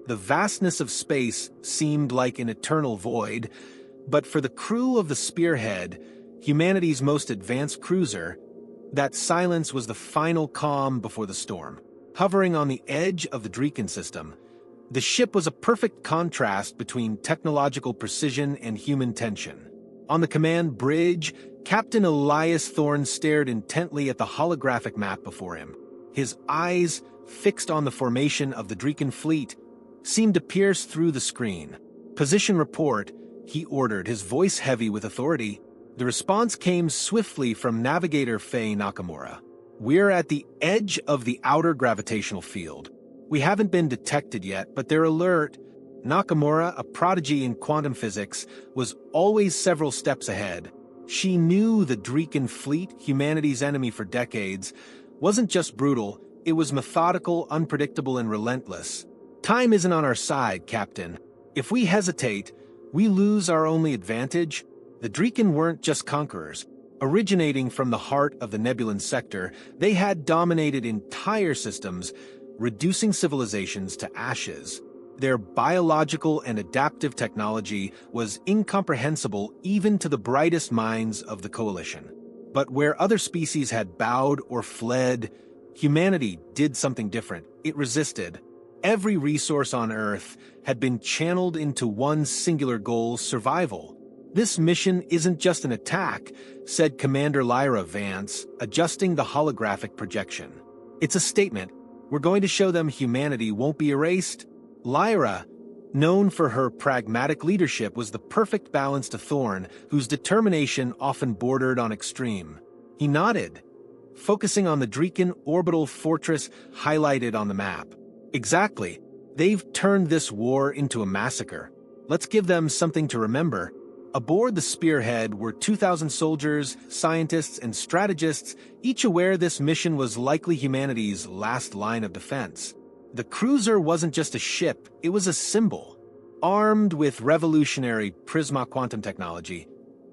The vastness of space seemed like an eternal void, but for the crew of the Spearhead, humanity's most advanced cruiser, that silence was the final calm before the storm. Hovering on the edge of the Dreeken system, the ship was a perfect contrast between technological precision and human tension. On the command bridge, Captain Elias Thorne stared intently at the holographic map before him. His eyes, fixed on the formation of the Dreeken fleet, seemed to pierce through the screen. "Position report," he ordered, his voice heavy with authority. The response came swiftly from Navigator Faye Nakamura. "We're at the edge of the outer gravitational field. We haven't been detected yet, but they're alert." Nakamura, a prodigy in quantum physics, was always several steps ahead. She knew the Dreeken fleet, humanity's enemy for decades, wasn't just brutal, it was methodical, unpredictable, and relentless. "Time isn't on our side, Captain. If we hesitate, we lose our only advantage." The Dreeken weren't just conquerors. Originating from the heart of the Nebulan sector, they had dominated entire systems, reducing civilizations to ashes. Their biological and adaptive technology was incomprehensible even to the brightest minds of the Coalition. But where other species had bowed or fled, humanity did something different. It resisted. Every resource on Earth had been channeled into one singular goal: survival. "This mission isn't just an attack," said Commander Lyra Vance, adjusting the holographic projection. "It's a statement. We're going to show them humanity won't be erased." Lyra, known for her pragmatic leadership, was the perfect balance to Thorne, whose determination often bordered on extreme. He nodded, focusing on the Dreeken orbital fortress highlighted on the map. "Exactly. They've turned this war into a massacre. Let's give them something to remember." Aboard the Spearhead were 2,000 soldiers, scientists, and strategists, each aware this mission was likely humanity's last line of defense. The cruiser wasn't just a ship, it was a symbol. Armed with revolutionary Prisma quantum technology,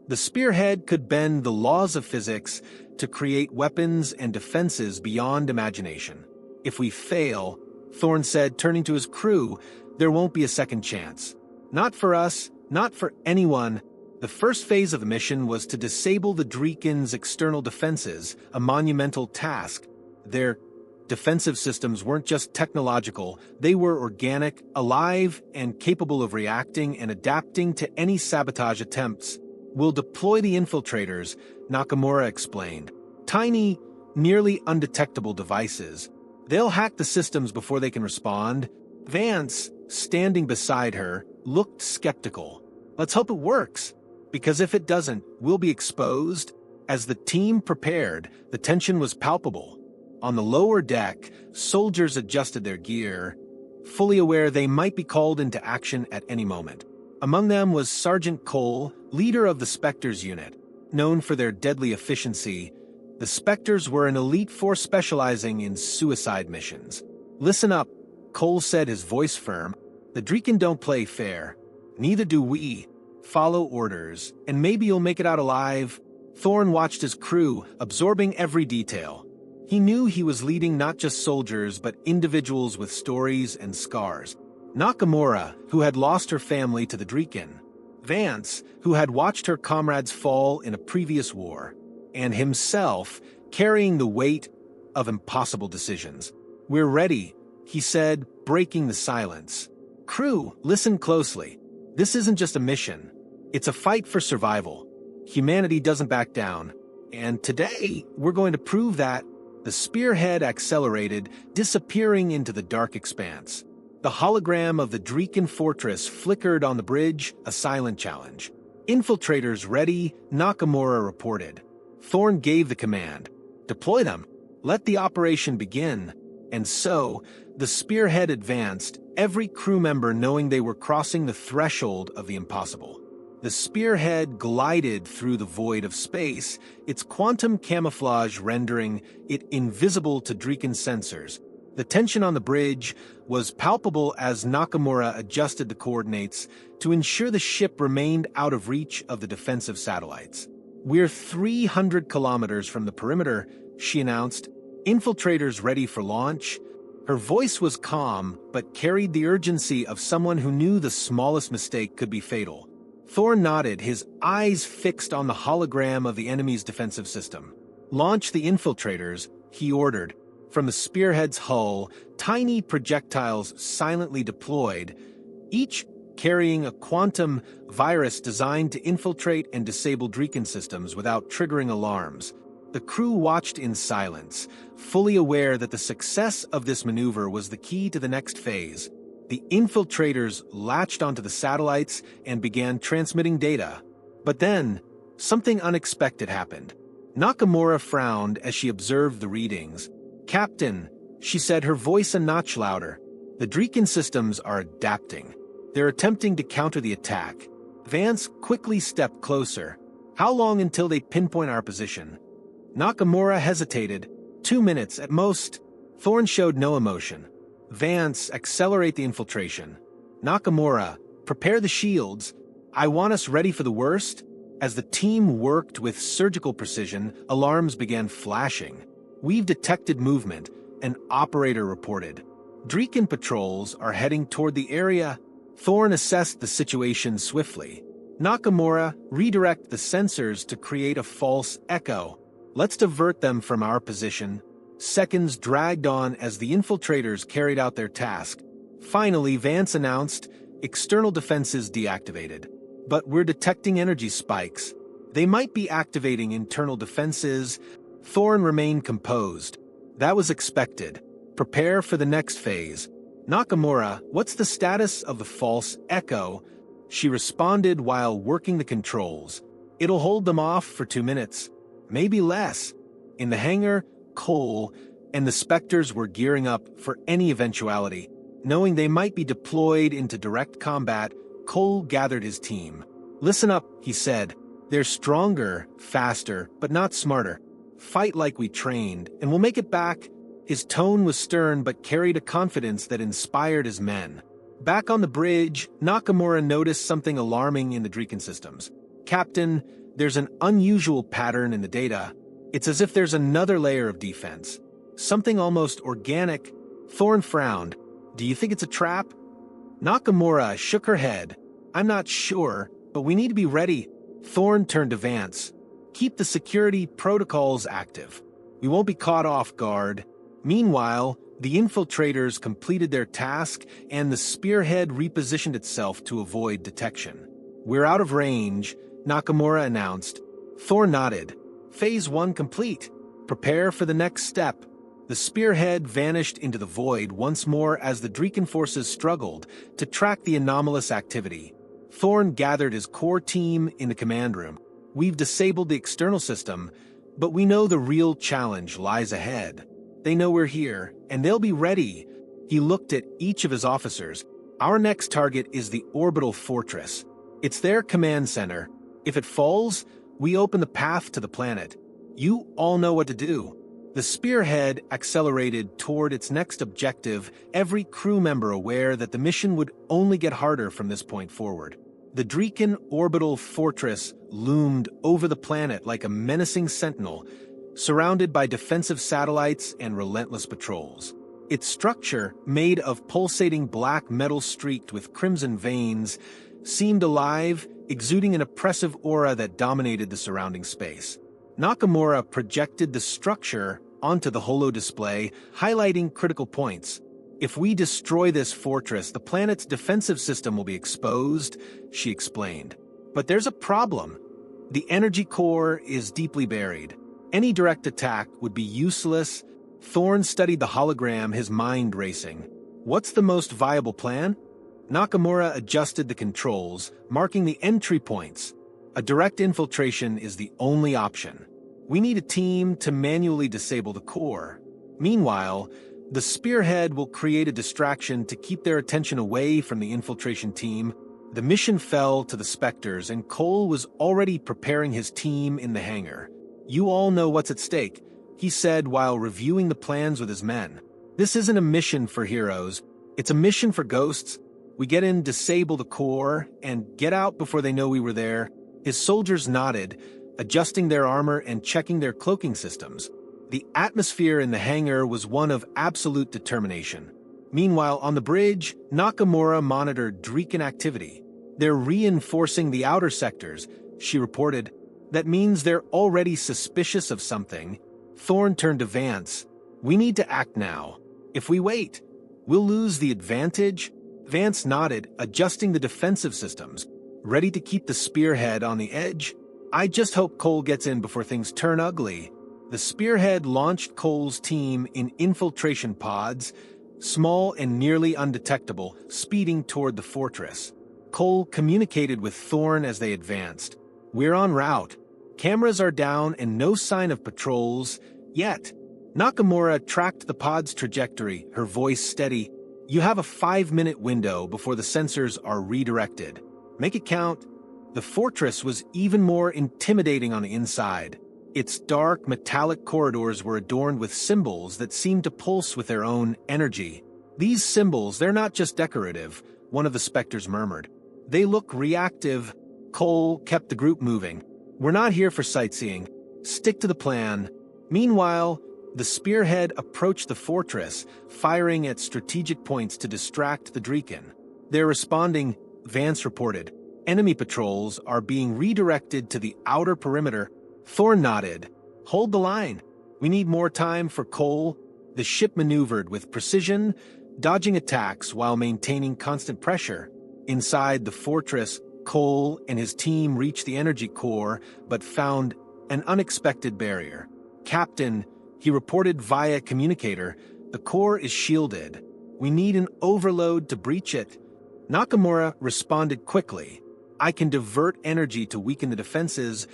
the Spearhead could bend the laws of physics to create weapons and defenses beyond imagination. "If we fail," Thorne said, turning to his crew, "there won't be a second chance. Not for us, not for anyone." The first phase of the mission was to disable the Dreeken's external defenses, a monumental task. Their defensive systems weren't just technological, they were organic, alive, and capable of reacting and adapting to any sabotage attempts. "We'll deploy the infiltrators," Nakamura explained. "Tiny, nearly undetectable devices. They'll hack the systems before they can respond." Vance, standing beside her, looked skeptical. "Let's hope it works, because if it doesn't, we'll be exposed." As the team prepared, the tension was palpable. On the lower deck, soldiers adjusted their gear, fully aware they might be called into action at any moment. Among them was Sergeant Cole, leader of the Spectres unit. Known for their deadly efficiency, the Spectres were an elite force specializing in suicide missions. "Listen up," Cole said, his voice firm. "The Dreeken don't play fair. Neither do we. Follow orders, and maybe you'll make it out alive." Thorne watched his crew, absorbing every detail. He knew he was leading not just soldiers, but individuals with stories and scars. Nakamura, who had lost her family to the Dreeken. Vance, who had watched her comrades fall in a previous war. And himself, carrying the weight of impossible decisions. "We're ready," he said, breaking the silence. "Crew, listen closely. This isn't just a mission. It's a fight for survival. Humanity doesn't back down. And today, we're going to prove that." The Spearhead accelerated, disappearing into the dark expanse. The hologram of the Dreeken fortress flickered on the bridge, a silent challenge. "Infiltrators ready," Nakamura reported. Thorne gave the command. "Deploy them. Let the operation begin." And so, the Spearhead advanced, every crew member knowing they were crossing the threshold of the impossible. The Spearhead glided through the void of space, its quantum camouflage rendering it invisible to Dreeken sensors. The tension on the bridge was palpable as Nakamura adjusted the coordinates to ensure the ship remained out of reach of the defensive satellites. "We're 300 kilometers from the perimeter," she announced. "Infiltrators ready for launch." Her voice was calm, but carried the urgency of someone who knew the smallest mistake could be fatal. Thorn nodded, his eyes fixed on the hologram of the enemy's defensive system. "Launch the infiltrators," he ordered. From the Spearhead's hull, tiny projectiles silently deployed, each carrying a quantum virus designed to infiltrate and disable Dreeken systems without triggering alarms. The crew watched in silence, fully aware that the success of this maneuver was the key to the next phase. The infiltrators latched onto the satellites and began transmitting data. But then, something unexpected happened. Nakamura frowned as she observed the readings. "Captain," she said, her voice a notch louder, "the Dreeken systems are adapting. They're attempting to counter the attack." Vance quickly stepped closer. "How long until they pinpoint our position?" Nakamura hesitated. 2 minutes at most. Thorn showed no emotion. "Vance, accelerate the infiltration." "Nakamura, prepare the shields. I want us ready for the worst." As the team worked with surgical precision, alarms began flashing. "We've detected movement," an operator reported. "Dreeken patrols are heading toward the area." Thorn assessed the situation swiftly. "Nakamura, redirect the sensors to create a false echo. Let's divert them from our position." Seconds dragged on as the infiltrators carried out their task. Finally, Vance announced, "External defenses deactivated. But we're detecting energy spikes. They might be activating internal defenses." Thorn remained composed. "That was expected. Prepare for the next phase." "Nakamura, what's the status of the false echo?" She responded while working the controls. "It'll hold them off for 2 minutes. Maybe less." In the hangar, Cole and the Spectres were gearing up for any eventuality. Knowing they might be deployed into direct combat, Cole gathered his team. "Listen up," he said. "They're stronger, faster, but not smarter. Fight like we trained, and we'll make it back." His tone was stern but carried a confidence that inspired his men. Back on the bridge, Nakamura noticed something alarming in the Dreeken systems. "Captain, there's an unusual pattern in the data. It's as if there's another layer of defense. Something almost organic." Thorn frowned. "Do you think it's a trap?" Nakamura shook her head. "I'm not sure, but we need to be ready." Thorn turned to Vance. "Keep the security protocols active. We won't be caught off guard." Meanwhile, the infiltrators completed their task and the Spearhead repositioned itself to avoid detection. "We're out of range," Nakamura announced. Thorn nodded. "Phase 1 complete. Prepare for the next step." The Spearhead vanished into the void once more as the Dreeken forces struggled to track the anomalous activity. Thorn gathered his core team in the command room. "We've disabled the external system, but we know the real challenge lies ahead. They know we're here, and they'll be ready." He looked at each of his officers. "Our next target is the orbital fortress. It's their command center. If it falls, we open the path to the planet. You all know what to do." The Spearhead accelerated toward its next objective, every crew member aware that the mission would only get harder from this point forward. The Dreeken orbital fortress loomed over the planet like a menacing sentinel, surrounded by defensive satellites and relentless patrols. Its structure, made of pulsating black metal streaked with crimson veins, seemed alive, exuding an oppressive aura that dominated the surrounding space. Nakamura projected the structure onto the holo display, highlighting critical points. "If we destroy this fortress, the planet's defensive system will be exposed," she explained. "But there's a problem. The energy core is deeply buried. Any direct attack would be useless." Thorn studied the hologram, his mind racing. "What's the most viable plan?" Nakamura adjusted the controls, marking the entry points. "A direct infiltration is the only option. We need a team to manually disable the core. Meanwhile, the Spearhead will create a distraction to keep their attention away from the infiltration team." The mission fell to the Spectres, and Cole was already preparing his team in the hangar. "You all know what's at stake," he said while reviewing the plans with his men. "This isn't a mission for heroes. It's a mission for ghosts. We get in, disable the core, and get out before they know we were there." His soldiers nodded, adjusting their armor and checking their cloaking systems. The atmosphere in the hangar was one of absolute determination. Meanwhile, on the bridge, Nakamura monitored Dreekan activity. "They're reinforcing the outer sectors," she reported. "That means they're already suspicious of something." Thorne turned to Vance. "We need to act now. If we wait, we'll lose the advantage." Vance nodded, adjusting the defensive systems, ready to keep the Spearhead on the edge. "I just hope Cole gets in before things turn ugly." The Spearhead launched Cole's team in infiltration pods, small and nearly undetectable, speeding toward the fortress. Cole communicated with Thorne as they advanced. "We're en route. Cameras are down and no sign of patrols yet." Nakamura tracked the pod's trajectory, her voice steady. "You have a 5-minute window before the sensors are redirected. Make it count." The fortress was even more intimidating on the inside. Its dark, metallic corridors were adorned with symbols that seemed to pulse with their own energy. "These symbols, they're not just decorative," one of the specters murmured. "They look reactive." Cole kept the group moving. "We're not here for sightseeing. Stick to the plan." Meanwhile, the Spearhead approached the fortress, firing at strategic points to distract the Dreekan. "They're responding," Vance reported. "Enemy patrols are being redirected to the outer perimeter." Thorne nodded. "Hold the line. We need more time for Cole." The ship maneuvered with precision, dodging attacks while maintaining constant pressure. Inside the fortress, Cole and his team reached the energy core, but found an unexpected barrier. "Captain," he reported via communicator, "the core is shielded. We need an overload to breach it." Nakamura responded quickly. "I can divert energy to weaken the defenses,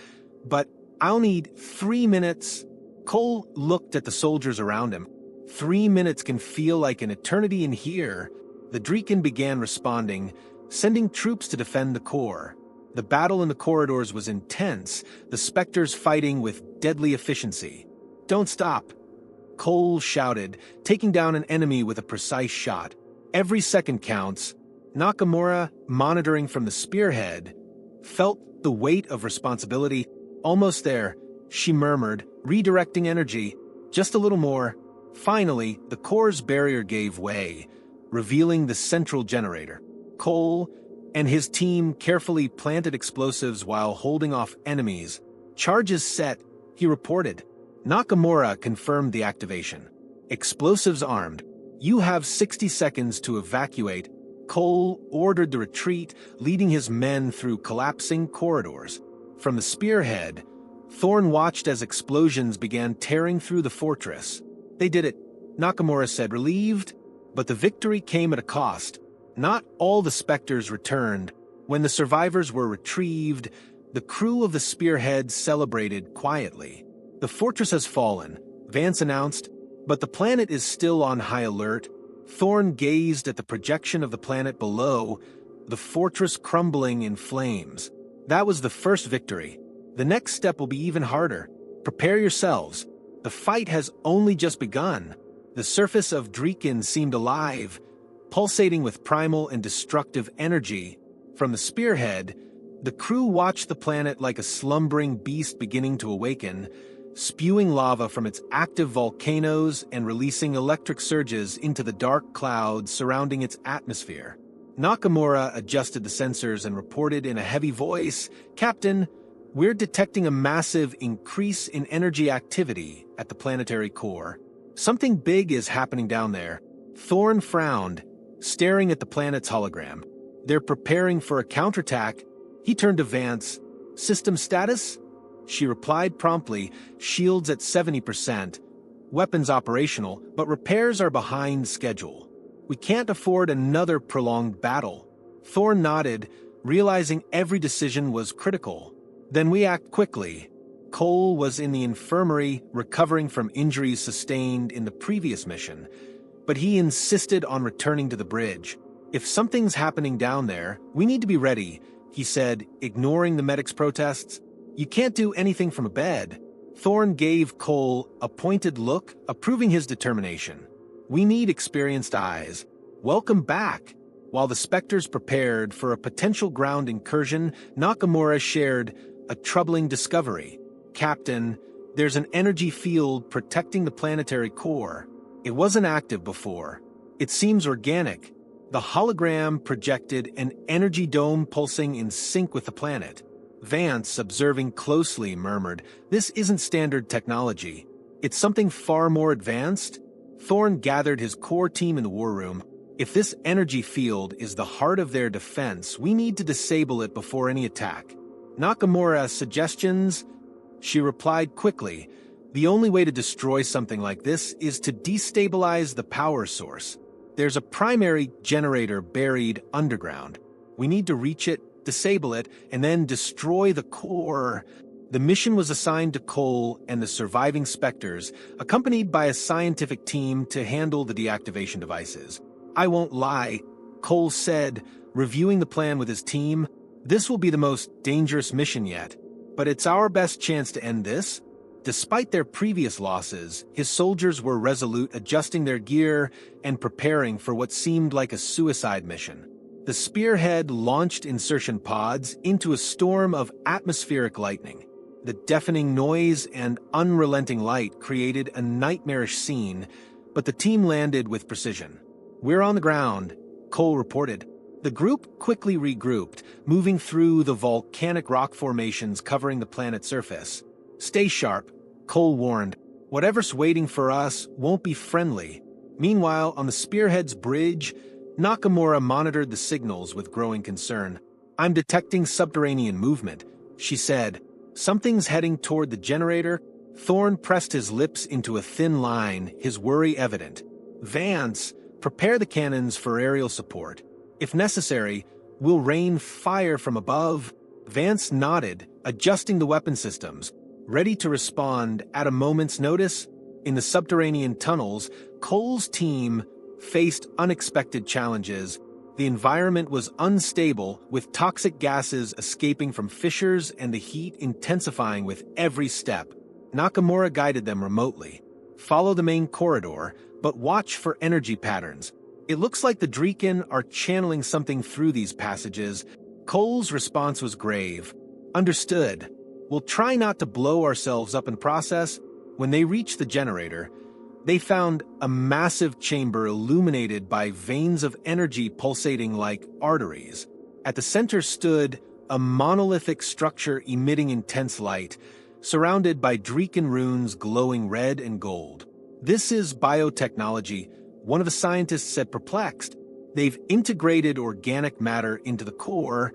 but I'll need 3 minutes." Cole looked at the soldiers around him. 3 minutes can feel like an eternity in here." The Dreekan began responding, sending troops to defend the core. The battle in the corridors was intense, the specters fighting with deadly efficiency. "Don't stop," Cole shouted, taking down an enemy with a precise shot. "Every second counts." Nakamura, monitoring from the Spearhead, felt the weight of responsibility. "Almost there," she murmured, redirecting energy. "Just a little more." Finally, the core's barrier gave way, revealing the central generator. Cole and his team carefully planted explosives while holding off enemies. "Charges set," he reported. Nakamura confirmed the activation. "Explosives armed. You have 60 seconds to evacuate." Cole ordered the retreat, leading his men through collapsing corridors. From the Spearhead, Thorne watched as explosions began tearing through the fortress. "They did it," Nakamura said, relieved. But the victory came at a cost. Not all the specters returned. When the survivors were retrieved, the crew of the Spearhead celebrated quietly. "The fortress has fallen," Vance announced, "but the planet is still on high alert." Thorne gazed at the projection of the planet below, the fortress crumbling in flames. That was the first victory. The next step will be even harder. Prepare yourselves. The fight has only just begun. The surface of Dreekan seemed alive, pulsating with primal and destructive energy. From the Spearhead, the crew watched the planet like a slumbering beast beginning to awaken, spewing lava from its active volcanoes and releasing electric surges into the dark clouds surrounding its atmosphere. Nakamura adjusted the sensors and reported in a heavy voice, "Captain, we're detecting a massive increase in energy activity at the planetary core. Something big is happening down there." Thorne frowned, staring at the planet's hologram. "They're preparing for a counterattack." He turned to Vance. "System status?" She replied promptly, "Shields at 70%. Weapons operational, but repairs are behind schedule. We can't afford another prolonged battle." Thorne nodded, realizing every decision was critical. "Then we act quickly." Cole was in the infirmary, recovering from injuries sustained in the previous mission, but he insisted on returning to the bridge. "If something's happening down there, we need to be ready," he said, ignoring the medic's protests. "You can't do anything from a bed." Thorne gave Cole a pointed look, approving his determination. "We need experienced eyes. Welcome back." While the specters prepared for a potential ground incursion, Nakamura shared a troubling discovery. "Captain, There's an energy field protecting the planetary core. It wasn't active before. It seems organic. The hologram projected an energy dome pulsing in sync with the planet. Vance, observing closely, murmured, "This isn't standard technology. It's something far more advanced." Thorne gathered his core team in the war room. "If this energy field is the heart of their defense, we need to disable it before any attack." "Nakamura's suggestions?" She replied quickly. "The only way to destroy something like this is to destabilize the power source. There's a primary generator buried underground. We need to reach it, disable it, and then destroy the core." The mission was assigned to Cole and the surviving Spectres, accompanied by a scientific team to handle the deactivation devices. "I won't lie," Cole said, reviewing the plan with his team. "This will be the most dangerous mission yet, but it's our best chance to end this." Despite their previous losses, his soldiers were resolute, adjusting their gear and preparing for what seemed like a suicide mission. The Spearhead launched insertion pods into a storm of atmospheric lightning. The deafening noise and unrelenting light created a nightmarish scene, but the team landed with precision. "We're on the ground," Cole reported. The group quickly regrouped, moving through the volcanic rock formations covering the planet's surface. "Stay sharp," Cole warned. "Whatever's waiting for us won't be friendly." Meanwhile, on the Spearhead's bridge, Nakamura monitored the signals with growing concern. "I'm detecting subterranean movement," she said. "Something's heading toward the generator." Thorne pressed his lips into a thin line, his worry evident. "Vance, prepare the cannons for aerial support. If necessary, we'll rain fire from above." Vance nodded, adjusting the weapon systems, ready to respond at a moment's notice. In the subterranean tunnels, Cole's team faced unexpected challenges. The environment was unstable, with toxic gases escaping from fissures and the heat intensifying with every step. Nakamura guided them remotely. "Follow the main corridor, but watch for energy patterns. It looks like the Dreeken are channeling something through these passages." Cole's response was grave. "Understood. We'll try not to blow ourselves up in process." When they reached the generator, they found a massive chamber illuminated by veins of energy pulsating like arteries. At the center stood a monolithic structure emitting intense light, surrounded by Dreeken runes glowing red and gold. "This is biotechnology," one of the scientists said, perplexed. "They've integrated organic matter into the core."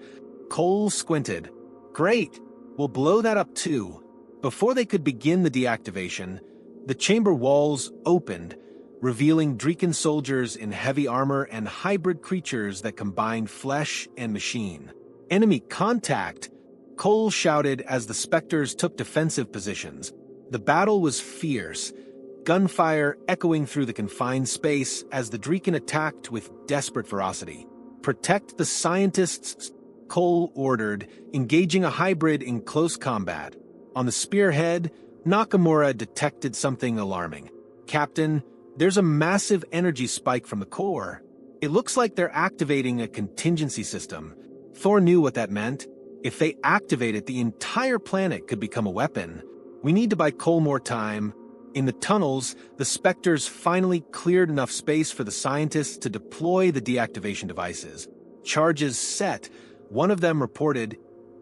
Cole squinted. "Great, we'll blow that up too." Before they could begin the deactivation, the chamber walls opened, revealing Dreeken soldiers in heavy armor and hybrid creatures that combined flesh and machine. "Enemy contact!" Cole shouted as the Spectres took defensive positions. The battle was fierce, gunfire echoing through the confined space as the Dreeken attacked with desperate ferocity. "Protect the scientists," Cole ordered, engaging a hybrid in close combat. On the Spearhead, Nakamura detected something alarming. "Captain, there's a massive energy spike from the core. It looks like they're activating a contingency system." Thor knew what that meant. If they activate it, the entire planet could become a weapon. "We need to buy Cole more time." In the tunnels, the Spectres finally cleared enough space for the scientists to deploy the deactivation devices. "Charges set," one of them reported,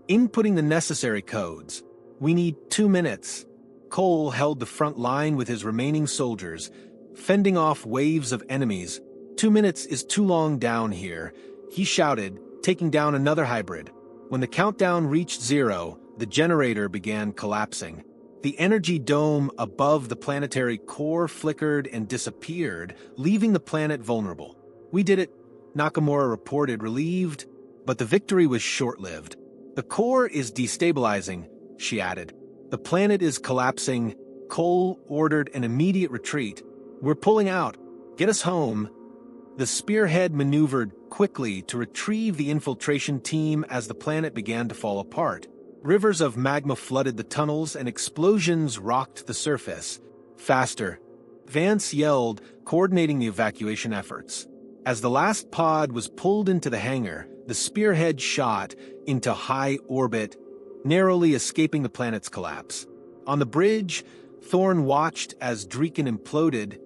inputting the necessary codes. "We need 2 minutes." Cole held the front line with his remaining soldiers, fending off waves of enemies. "2 minutes is too long down here," he shouted, taking down another hybrid. When the countdown reached 0, the generator began collapsing. The energy dome above the planetary core flickered and disappeared, leaving the planet vulnerable. "We did it," Nakamura reported, relieved, but the victory was short-lived. "The core is destabilizing," she added. "The planet is collapsing." Cole ordered an immediate retreat. "We're pulling out. Get us home." The Spearhead maneuvered quickly to retrieve the infiltration team as the planet began to fall apart. Rivers of magma flooded the tunnels and explosions rocked the surface. "Faster!" Vance yelled, coordinating the evacuation efforts. As the last pod was pulled into the hangar, the Spearhead shot into high orbit, narrowly escaping the planet's collapse. On the bridge, Thorn watched as Dreeken imploded,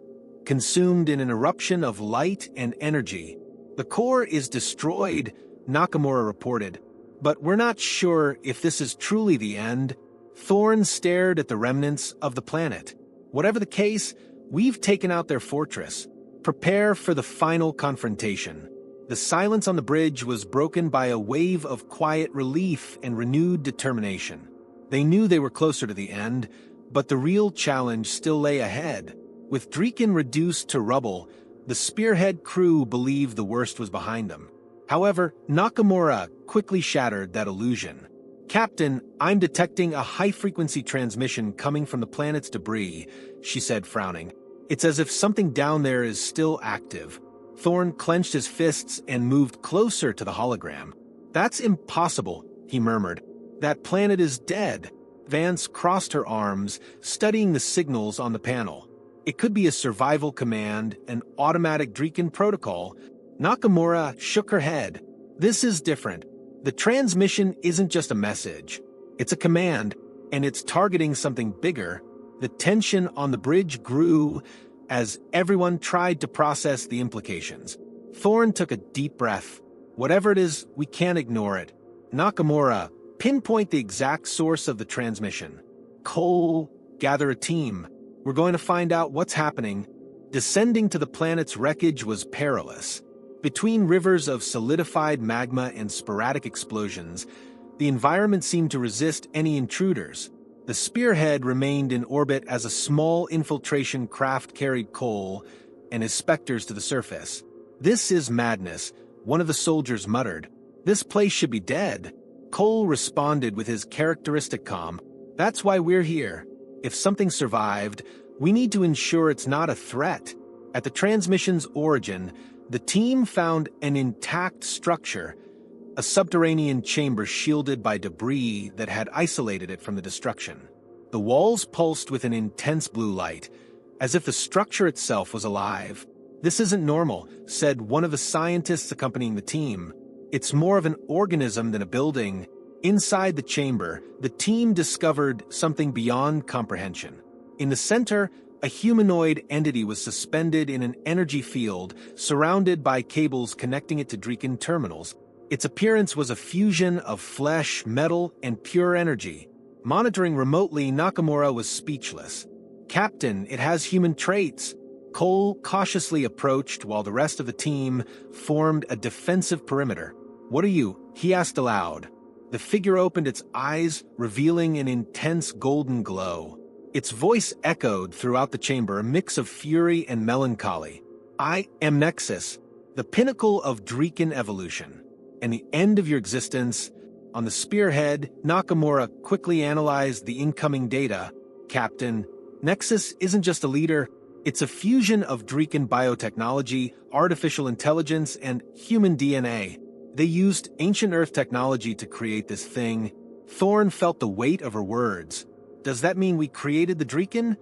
consumed in an eruption of light and energy. "The core is destroyed," Nakamura reported, "but we're not sure if this is truly the end." Thorn stared at the remnants of the planet. "Whatever the case, we've taken out their fortress. Prepare for the final confrontation." The silence on the bridge was broken by a wave of quiet relief and renewed determination. They knew they were closer to the end, but the real challenge still lay ahead. With Dreeken reduced to rubble, the Spearhead crew believed the worst was behind them. However, Nakamura quickly shattered that illusion. "Captain, I'm detecting a high-frequency transmission coming from the planet's debris," she said, frowning. "It's as if something down there is still active." Thorn clenched his fists and moved closer to the hologram. "That's impossible," he murmured. "That planet is dead." Vance crossed her arms, studying the signals on the panel. "It could be a survival command, an automatic Dreeken protocol." Nakamura shook her head. "This is different. The transmission isn't just a message. It's a command, and it's targeting something bigger." The tension on the bridge grew as everyone tried to process the implications. Thorn took a deep breath. "Whatever it is, we can't ignore it." Nakamura, pinpoint the exact source of the transmission. Cole, gather a team. We're going to find out what's happening. Descending to the planet's wreckage was perilous. Between rivers of solidified magma and sporadic explosions, the environment seemed to resist any intruders. The Spearhead remained in orbit as a small infiltration craft carried Cole and his specters to the surface. "This is madness," one of the soldiers muttered. "This place should be dead." Cole responded with his characteristic calm. "That's why we're here. If something survived, we need to ensure it's not a threat." At the transmission's origin, the team found an intact structure, a subterranean chamber shielded by debris that had isolated it from the destruction. The walls pulsed with an intense blue light, as if the structure itself was alive. "This isn't normal," said one of the scientists accompanying the team. "It's more of an organism than a building." Inside the chamber, the team discovered something beyond comprehension. In the center, a humanoid entity was suspended in an energy field, surrounded by cables connecting it to Dreeken terminals. Its appearance was a fusion of flesh, metal, and pure energy. Monitoring remotely, Nakamura was speechless. "Captain, it has human traits." Cole cautiously approached while the rest of the team formed a defensive perimeter. "What are you?" he asked aloud. The figure opened its eyes, revealing an intense golden glow. Its voice echoed throughout the chamber, a mix of fury and melancholy. "I am Nexus, the pinnacle of Dreeken evolution, and the end of your existence." On the Spearhead, Nakamura quickly analyzed the incoming data. "Captain, Nexus isn't just a leader, it's a fusion of Dreeken biotechnology, artificial intelligence, and human DNA. They used ancient Earth technology to create this thing." Thorn felt the weight of her words. "Does that mean we created the Dreeken?"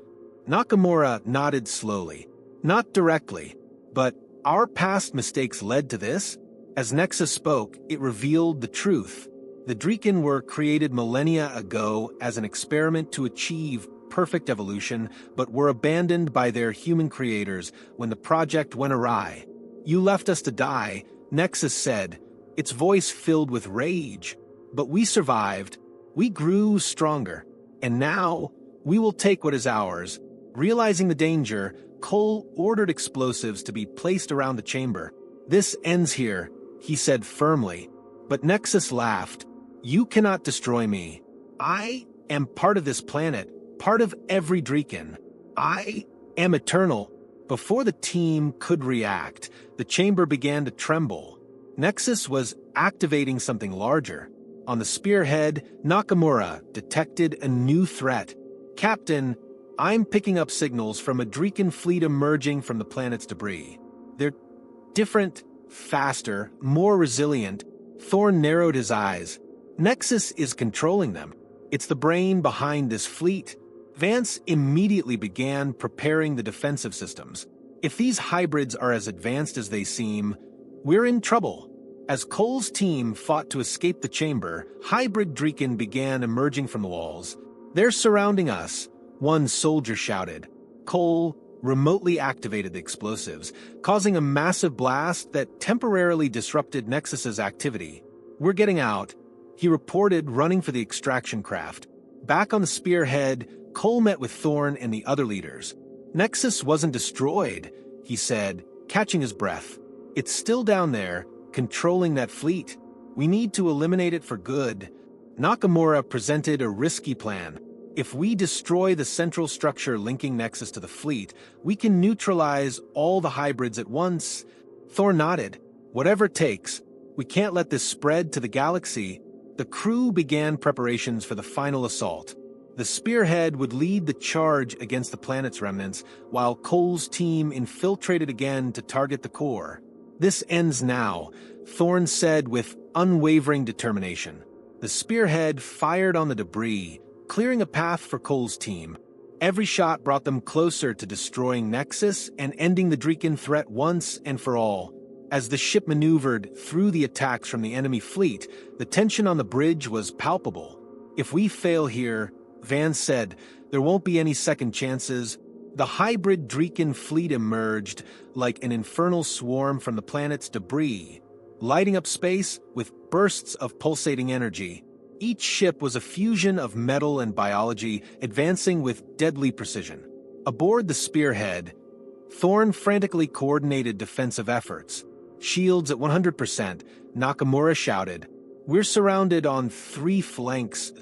Nakamura nodded slowly. "Not directly, but our past mistakes led to this." As Nexus spoke, it revealed the truth. The Dreeken were created millennia ago as an experiment to achieve perfect evolution, but were abandoned by their human creators when the project went awry. "You left us to die," Nexus said, its voice filled with rage. "But we survived. We grew stronger. And now, we will take what is ours." Realizing the danger, Cole ordered explosives to be placed around the chamber. "This ends here," he said firmly. But Nexus laughed. "You cannot destroy me. I am part of this planet, part of every Dreeken. I am eternal." Before the team could react, the chamber began to tremble. Nexus was activating something larger. On the Spearhead, Nakamura detected a new threat. "Captain, I'm picking up signals from a Dreeken fleet emerging from the planet's debris. They're different, faster, more resilient." Thorn narrowed his eyes. "Nexus is controlling them. It's the brain behind this fleet." Vance immediately began preparing the defensive systems. "If these hybrids are as advanced as they seem, we're in trouble." As Cole's team fought to escape the chamber, hybrid Dreeken began emerging from the walls. "They're surrounding us," one soldier shouted. Cole remotely activated the explosives, causing a massive blast that temporarily disrupted Nexus's activity. "We're getting out," he reported, running for the extraction craft. Back on the Spearhead, Cole met with Thorn and the other leaders. "Nexus wasn't destroyed," he said, catching his breath. "It's still down there, controlling that fleet. We need to eliminate it for good." Nakamura presented a risky plan. "If we destroy the central structure linking Nexus to the fleet, we can neutralize all the hybrids at once." Thor nodded. "Whatever it takes. We can't let this spread to the galaxy." The crew began preparations for the final assault. The Spearhead would lead the charge against the planet's remnants, while Cole's team infiltrated again to target the core. "This ends now," Thorn said with unwavering determination. The Spearhead fired on the debris, clearing a path for Cole's team. Every shot brought them closer to destroying Nexus and ending the Dreekin threat once and for all. As the ship maneuvered through the attacks from the enemy fleet, the tension on the bridge was palpable. "If we fail here," Vance said, "there won't be any second chances." The hybrid Dreekin fleet emerged like an infernal swarm from the planet's debris, lighting up space with bursts of pulsating energy. Each ship was a fusion of metal and biology, advancing with deadly precision. Aboard the Spearhead, Thorn frantically coordinated defensive efforts. "Shields at 100%, Nakamura shouted. "We're surrounded on 3 flanks."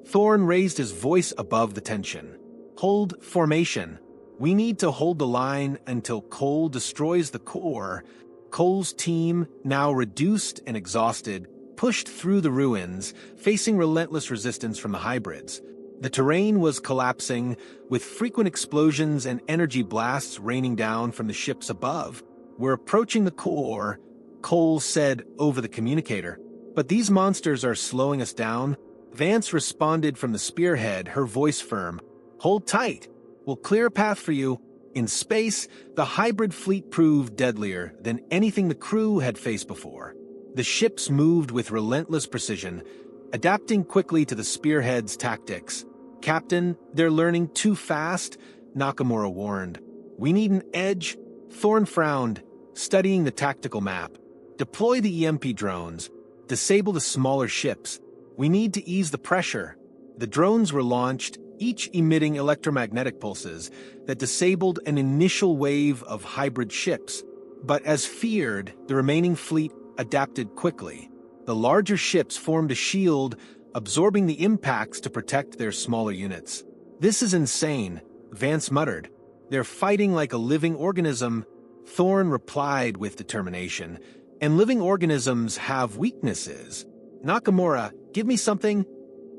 Thorn raised his voice above the tension. "Hold formation. We need to hold the line until Cole destroys the core." Cole's team, now reduced and exhausted, pushed through the ruins, facing relentless resistance from the hybrids. The terrain was collapsing, with frequent explosions and energy blasts raining down from the ships above. "We're approaching the core," Cole said over the communicator. "But these monsters are slowing us down." Vance responded from the Spearhead, her voice firm. "Hold tight. We'll clear a path for you." In space, the hybrid fleet proved deadlier than anything the crew had faced before. The ships moved with relentless precision, adapting quickly to the Spearhead's tactics. "Captain, they're learning too fast," Nakamura warned. "We need an edge." Thorn frowned, studying the tactical map. "Deploy the EMP drones. Disable the smaller ships. We need to ease the pressure." The drones were launched, each emitting electromagnetic pulses that disabled an initial wave of hybrid ships. But as feared, the remaining fleet adapted quickly. The larger ships formed a shield, absorbing the impacts to protect their smaller units. "This is insane," Vance muttered. "They're fighting like a living organism." Thorn replied with determination. "And living organisms have weaknesses." "Nakamura, give me something."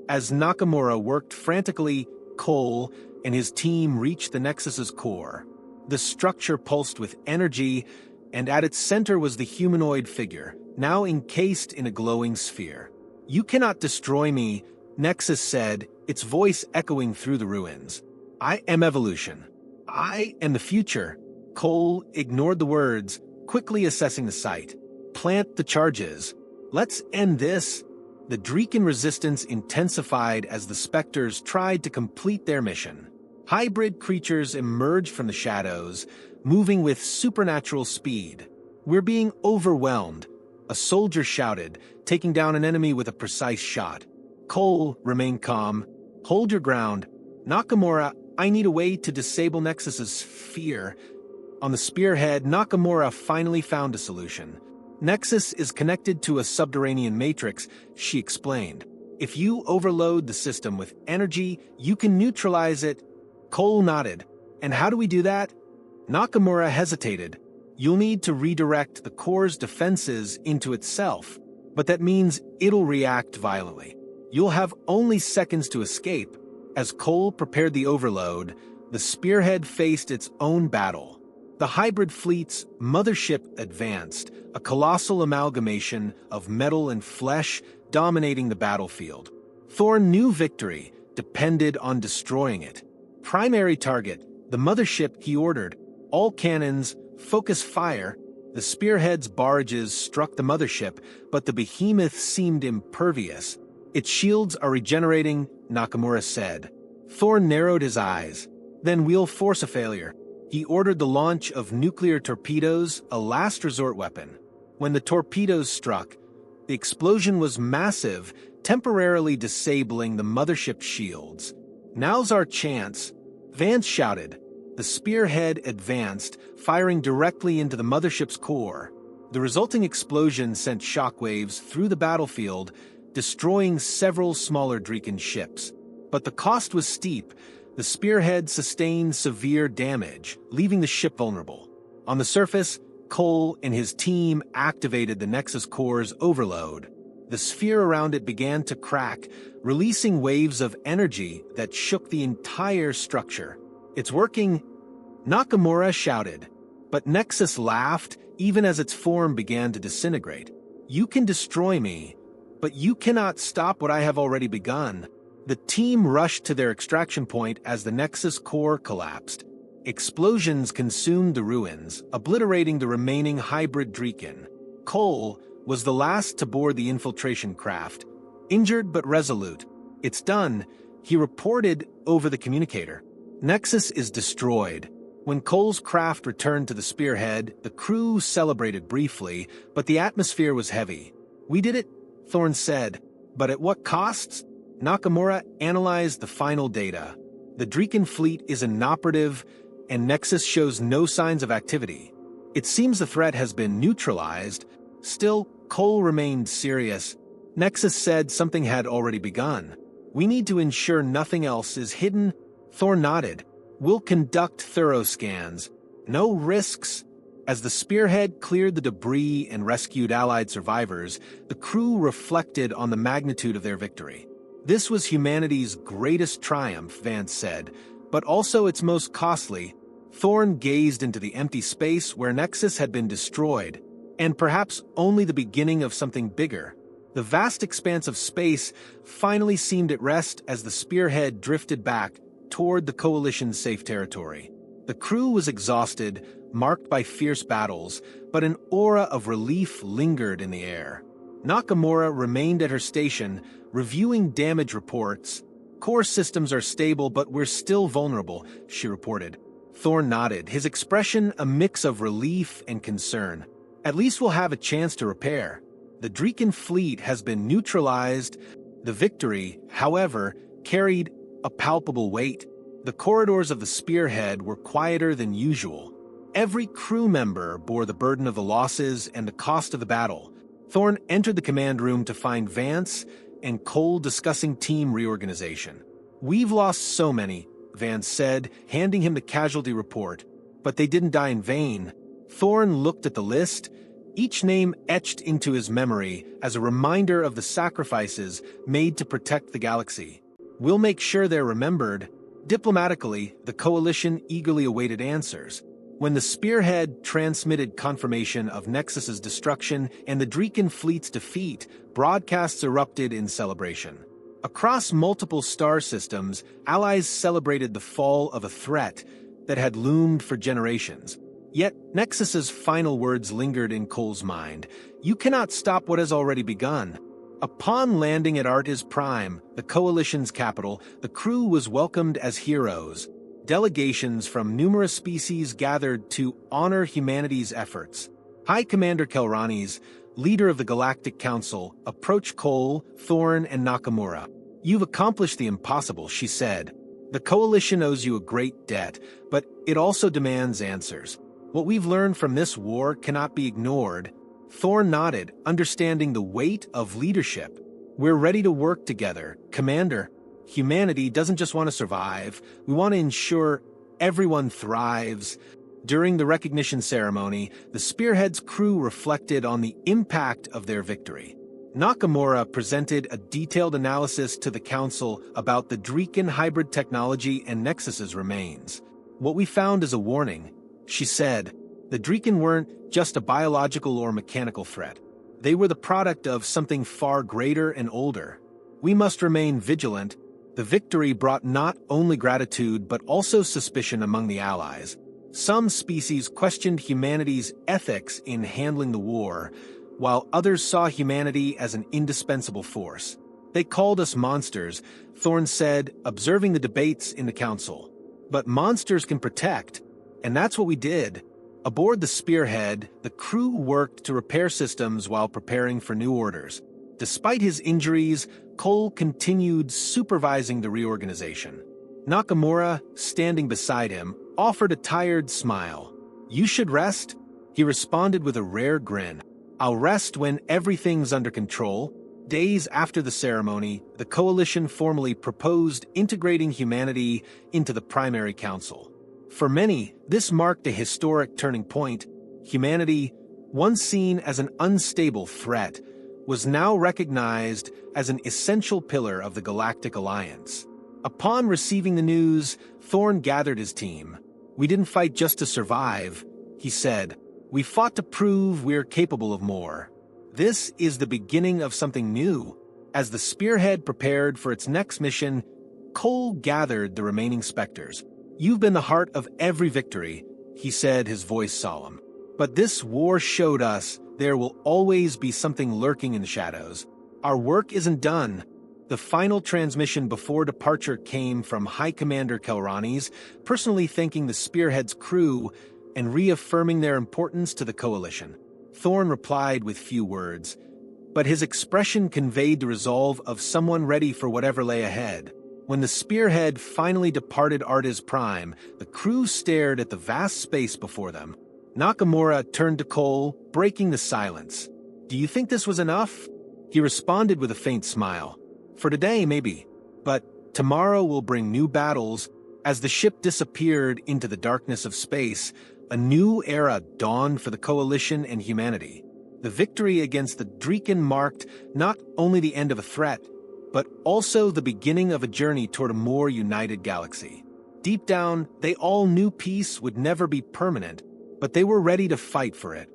As Nakamura worked frantically, Cole and his team reached the Nexus's core. The structure pulsed with energy, and at its center was the humanoid figure, now encased in a glowing sphere. "You cannot destroy me," Nexus said, its voice echoing through the ruins. "I am evolution. I am the future." Cole ignored the words, quickly assessing the site. "Plant the charges. Let's end this." The Dreekin resistance intensified as the Spectres tried to complete their mission. Hybrid creatures emerged from the shadows, moving with supernatural speed. "We're being overwhelmed," a soldier shouted, taking down an enemy with a precise shot. Cole remained calm. "Hold your ground. Nakamura, I need a way to disable Nexus's sphere." On the Spearhead, Nakamura finally found a solution. "Nexus is connected to a subterranean matrix," she explained. "If you overload the system with energy, you can neutralize it." Cole nodded. "And how do we do that?" Nakamura hesitated. "You'll need to redirect the core's defenses into itself, but that means it'll react violently. You'll have only seconds to escape." As Cole prepared the overload, the Spearhead faced its own battle. The hybrid fleet's mothership advanced, a colossal amalgamation of metal and flesh dominating the battlefield. Thorn knew victory depended on destroying it. "Primary target, the mothership," he ordered. "All cannons, focus fire." The Spearhead's barrages struck the mothership, but the behemoth seemed impervious. "Its shields are regenerating," Nakamura said. Thorn narrowed his eyes. Then we'll force a failure. He ordered the launch of nuclear torpedoes, a last resort weapon. When the torpedoes struck, the explosion was massive, temporarily disabling the mothership's shields. "Now's our chance," Vance shouted. The Spearhead advanced, firing directly into the mothership's core. The resulting explosion sent shockwaves through the battlefield, destroying several smaller Draken ships. But the cost was steep. The Spearhead sustained severe damage, leaving the ship vulnerable. On the surface, Cole and his team activated the Nexus core's overload. The sphere around it began to crack, releasing waves of energy that shook the entire structure. "It's working," Nakamura shouted. But Nexus laughed, even as its form began to disintegrate. "You can destroy me, but you cannot stop what I have already begun." The team rushed to their extraction point as the Nexus core collapsed. Explosions consumed the ruins, obliterating the remaining hybrid Draken. Cole was the last to board the infiltration craft, injured but resolute. "It's done," he reported over the communicator. "Nexus is destroyed." When Cole's craft returned to the Spearhead, the crew celebrated briefly, but the atmosphere was heavy. "We did it," Thorn said. "But at what costs?" Nakamura analyzed the final data. The Draken fleet is inoperative, and Nexus shows no signs of activity. "It seems the threat has been neutralized." Still, Cole remained serious. Nexus said something had already begun. "We need to ensure nothing else is hidden." Thorn nodded. "We'll conduct thorough scans. No risks." As the Spearhead cleared the debris and rescued Allied survivors, the crew reflected on the magnitude of their victory. "This was humanity's greatest triumph," Vance said, "but also its most costly." Thorn gazed into the empty space where Nexus had been destroyed, and perhaps only the beginning of something bigger. The vast expanse of space finally seemed at rest as the Spearhead drifted back toward the Coalition's safe territory. The crew was exhausted, marked by fierce battles, but an aura of relief lingered in the air. Nakamura remained at her station, reviewing damage reports. "Core systems are stable, but we're still vulnerable," she reported. Thorn nodded, his expression a mix of relief and concern. "At least we'll have a chance to repair. The Draken fleet has been neutralized." The victory, however, carried a palpable weight. The corridors of the Spearhead were quieter than usual. Every crew member bore the burden of the losses and the cost of the battle. Thorn entered the command room to find Vance and Cole discussing team reorganization. "We've lost so many," Vance said, handing him the casualty report. "But they didn't die in vain." Thorn looked at the list, each name etched into his memory as a reminder of the sacrifices made to protect the galaxy. "We'll make sure they're remembered." Diplomatically, the Coalition eagerly awaited answers. When the Spearhead transmitted confirmation of Nexus's destruction and the Draken fleet's defeat, broadcasts erupted in celebration. Across multiple star systems, allies celebrated the fall of a threat that had loomed for generations. Yet, Nexus's final words lingered in Cole's mind. "You cannot stop what has already begun." Upon landing at Artis Prime, the Coalition's capital, the crew was welcomed as heroes. Delegations from numerous species gathered to honor humanity's efforts. High Commander Kelranis, leader of the Galactic Council, approached Cole, Thorn, and Nakamura. "You've accomplished the impossible," she said. "The Coalition owes you a great debt, but it also demands answers. What we've learned from this war cannot be ignored." Thorn nodded, understanding the weight of leadership. "We're ready to work together, Commander. Humanity doesn't just want to survive, we want to ensure everyone thrives." During the recognition ceremony, the Spearhead's crew reflected on the impact of their victory. Nakamura presented a detailed analysis to the Council about the Draken hybrid technology and Nexus's remains. "What we found is a warning," she said. "The Draken weren't just a biological or mechanical threat. They were the product of something far greater and older. We must remain vigilant." The victory brought not only gratitude but also suspicion among the allies. Some species questioned humanity's ethics in handling the war, while others saw humanity as an indispensable force. They called us monsters, Thorne said, observing the debates in the council. But monsters can protect, and that's what we did. Aboard the Spearhead, the crew worked to repair systems while preparing for new orders. Despite his injuries, Cole continued supervising the reorganization. Nakamura, standing beside him, offered a tired smile. "You should rest," he responded with a rare grin. "I'll rest when everything's under control." Days after the ceremony, the coalition formally proposed integrating humanity into the primary council. For many, this marked a historic turning point. Humanity, once seen as an unstable threat, was now recognized as an essential pillar of the Galactic Alliance. Upon receiving the news, Thorne gathered his team. "We didn't fight just to survive," he said. "We fought to prove we're capable of more." This is the beginning of something new. As the Spearhead prepared for its next mission, Cole gathered the remaining Spectres. "You've been the heart of every victory," he said, his voice solemn. "But this war showed us there will always be something lurking in the shadows. Our work isn't done." The final transmission before departure came from High Commander Kelrani's, personally thanking the Spearhead's crew and reaffirming their importance to the Coalition. Thorne replied with few words, but his expression conveyed the resolve of someone ready for whatever lay ahead. When the Spearhead finally departed Artis Prime, the crew stared at the vast space before them. Nakamura turned to Cole, breaking the silence. "Do you think this was enough?" He responded with a faint smile. "For today, maybe. But tomorrow will bring new battles." As the ship disappeared into the darkness of space, a new era dawned for the Coalition and humanity. The victory against the Dreeken marked not only the end of a threat, but also the beginning of a journey toward a more united galaxy. Deep down, they all knew peace would never be permanent, but they were ready to fight for it.